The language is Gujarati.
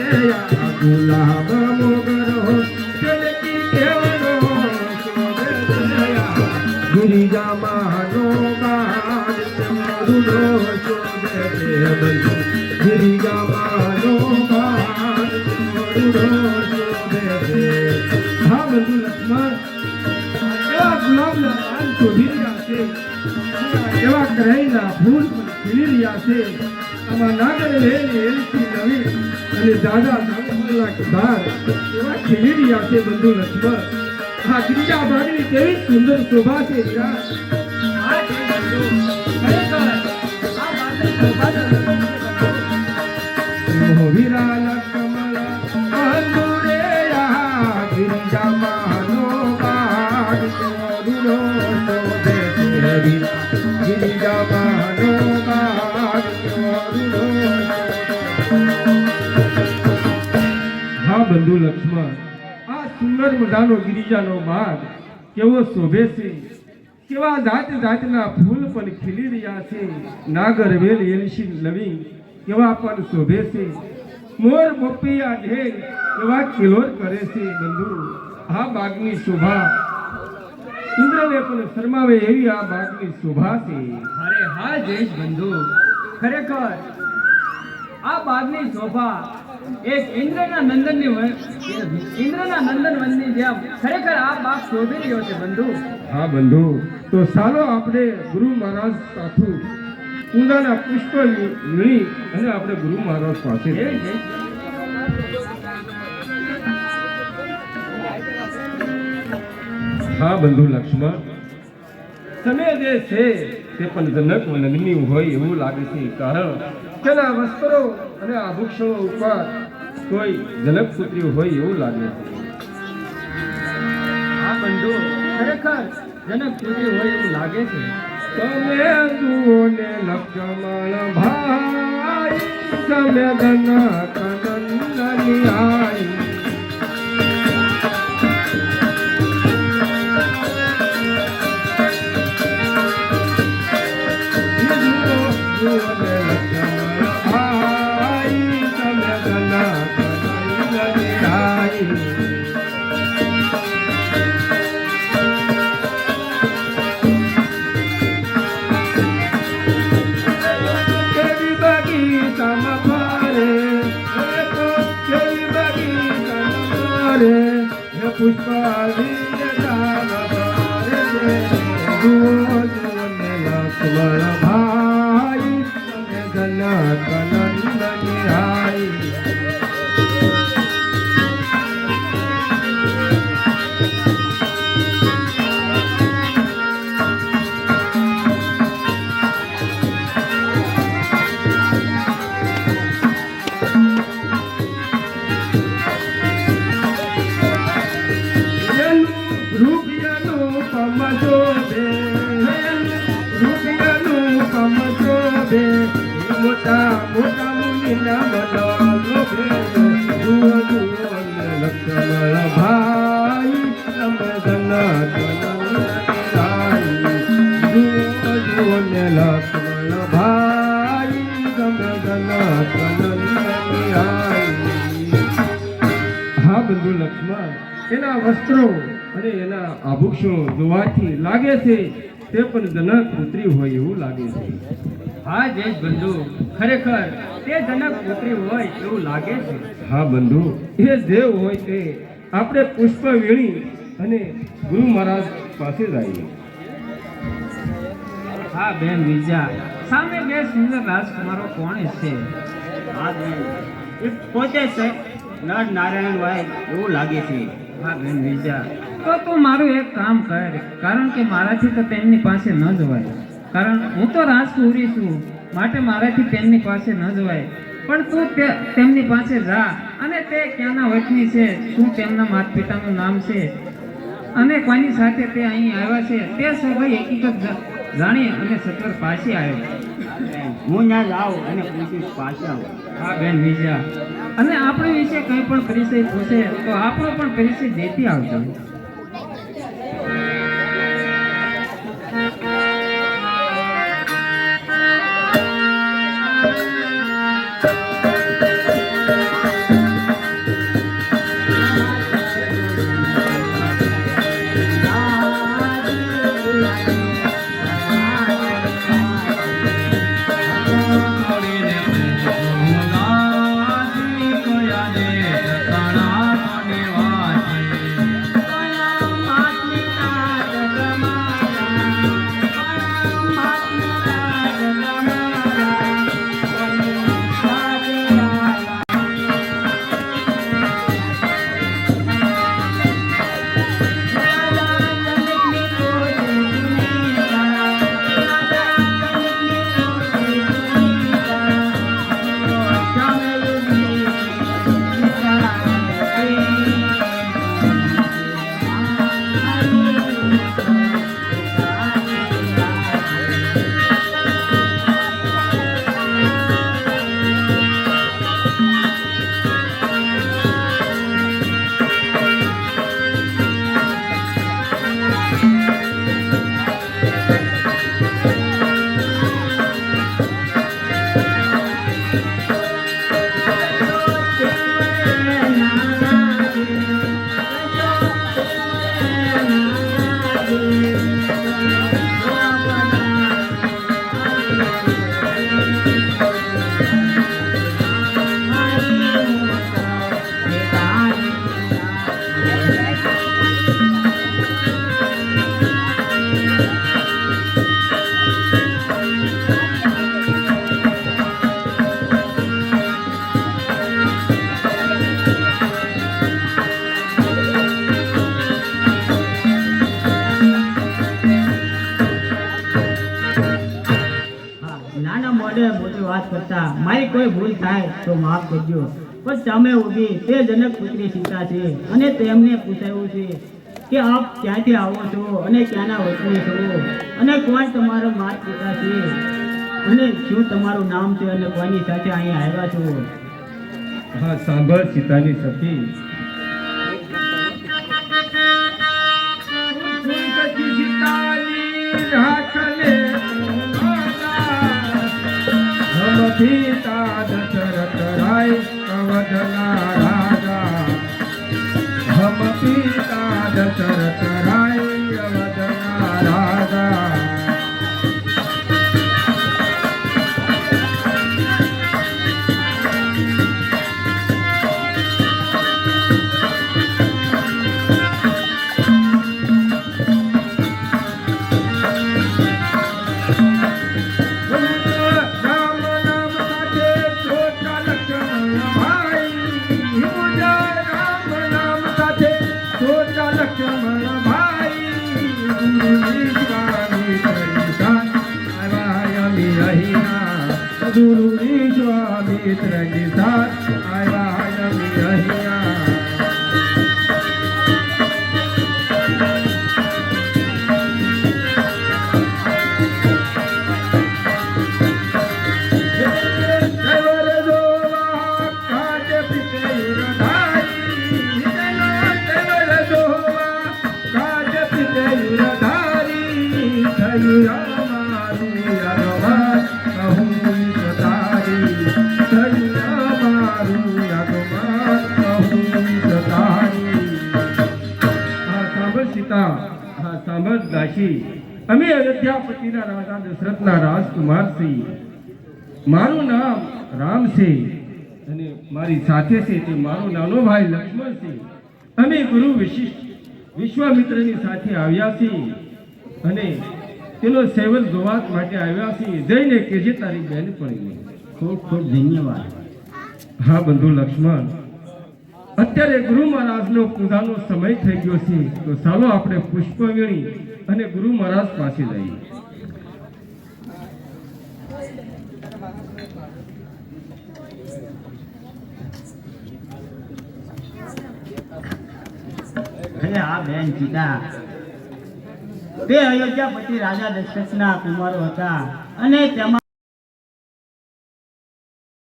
ગુલાબ મોગરો ચલકી કેવડો ગિરિજા માનો બાદ રૂડો શોધે બંધુ ગિરિજા માનો બાદ રૂડો શોધે હા બંધુ લક્ષ્મણ એવા ગુલાબના પાન શોધી રહ્યા છે એવા કરાઈના ફૂલ પણ ખીલી રહ્યા છે આમાં નાગર લેલી એલસી નવી અને દાદા નાગરલા કદાર એવા ખીલી રહ્યા છે બંધુ લક્ષ્મણ આ ગિરિજા બાગની કેવી સુંદર શોભા છે યાર આ છે બંધુ ખરેખર આ બાગની શોભા તો વિરાલ કમળ બંધુરેયા ગિરિજા માનો બાગ રૂડો શોધે ગિરિજા માનો બાગ રૂડો હા બંધુ લક્ષ્મણ આ સુંદર મજાનો ગિરિજાનો બાગ કેવો શોભે છે કેવા જાત જાતના ફૂલ પણ ખીલી રહ્યા છે નાગર વેલ એલસી લવિંગ કેવા પણ શોભે છે મોર બપિયા ઢેર કેવા કિલોર કરે છે બંધુ આ બાગની શોભા ઇન્દ્રને પણ શરમાવે એવી આ બાગની શોભા છે અરે હા જયેશ બંધુ ખરેખર આ બાગની શોભા એક ઇન્દ્રના નંદન વનની જેમ ખરેખર આ બાગ શોભી રહ્યો છે બંધુ હા બંધુ તો ચાલો આપણે ગુરુ મહારાજ સાથે કુંડાના પુષ્પ વીણી અને આપણે ગુરુ મહારાજ પાસે હા બંધુ લક્ષ્મણ સમય જે છે તે પણ જનક નગની હોય એવું લાગે છે કારણ તેના વસ્ત્રો અને આભૂષણો ઉપર કોઈ જનક પુત્રી હોય એવું લાગે છે હા બંધુ ખરેખર જનક પુત્રી હોય એવું લાગે છે તમે જુઓ ને લક્ષ્મણ ભાઈ તમે જનક નંદની આઈ લક્ષ્મણ ભાઈ તમે જનક નંદની આઈ મોટા મોટા મુનિના મનો લોભે જુઓ જુઓ લક્ષ્મણ ભાઈ તમે જનક નંદની જુઓ જુઓ ને લક્ષ્મણ ભાઈ તમે જનક નંદની હા બંધુ લક્ષ્મણ એના વસ્ત્રો અને એના આભૂષણો જોવાથી લાગે છે તે પણ જનક પુત્રી હોય એવું લાગે છે હા જયેશ બંધુ ખરેખર તે જનક પુત્રી હોય એવું લાગે છે હા બંધુ એ દેવ હોય તે આપણે પુષ્પ વીણી અને ગુરુ મહારાજ પાસે જઈએ હા બેન વિજા સામે બે સુંદર રાજકુમારો કોણ છે હા બેન એ પોતે છે નર નારાયણ ભાઈ એવું લાગે છે હા બેન વિજા તો તું મારું એક કામ કર કારણ કે મારાથી તો તેમની પાસે ન જવાય કારણ હું તો રાજકુમારી છું માટે મારાથી તેમની પાસે ન જવાય પણ તું તેમની પાસે જા અને તે ક્યાંના વતની છે શું તેમના માતા પિતાનું નામ છે અને કોની સાથે તે અહીં આવ્યા છે તે સભાઈ હકીકત જાણી અને સત્વર પાછી આવ્યો હું ત્યાં જાઉં અને પૂછીશ પાછા આવું હા બેન વિજા અને આપણે વિશે કંઈ પણ પરિચય પૂછે તો આપણો પણ પરિચય દેતી આવજો કરતા મારી કોઈ ભૂલ થાય તો માફ કરજો. પણ તમે ઉભી તે જનક પુત્રી સીતા છે અને તેમને પૂછાયું છે કે આપ ક્યાંથી આવો છો અને ક્યાંના વતની છો અને કોણ તમારો માતા પિતા છે અને શું તમારું નામ છે અને કોની સાથે અહીં આવ્યા છો? હા, સાંભળ સીતાની સખી. हम पिता दशरथ राय अवधना राजा. हम पिता दशरथ राय अवधना राजा. ગુરુ વિશ્વામિત્રની સાથ આવ્યા અમે અહીંયા. સાંભળ દાસી, અમે અયોધ્યાપતિના રાજા દશરથના રાજકુમાર છીએ. મારું નામ રામ છે અને મારી સાથે છે તે મારો નાનો ભાઈ લક્ષ્મણ છે. અમે ગુરુ વિશ્વામિત્રની સાથે આવ્યા છીએ અને તેનો સેવન જોવા માટે આવ્યા છીએ. જઈને કેજે તારી બહેનપણીને. ખૂબ ખૂબ ધન્યવાદ. હા બંધુ લક્ષ્મણ, અત્યારે ગુરુ મહારાજનો પૂજાનો સમય થઈ ગયો છે, તો ચાલો આપણે પુષ્પ વીણી અને ગુરુ મહારાજ પાસે જઈએ. અરે આ બેન સીતા તે અયોધ્યાપતિ રાજા દશરથના કુમારો હતા અને તેમાં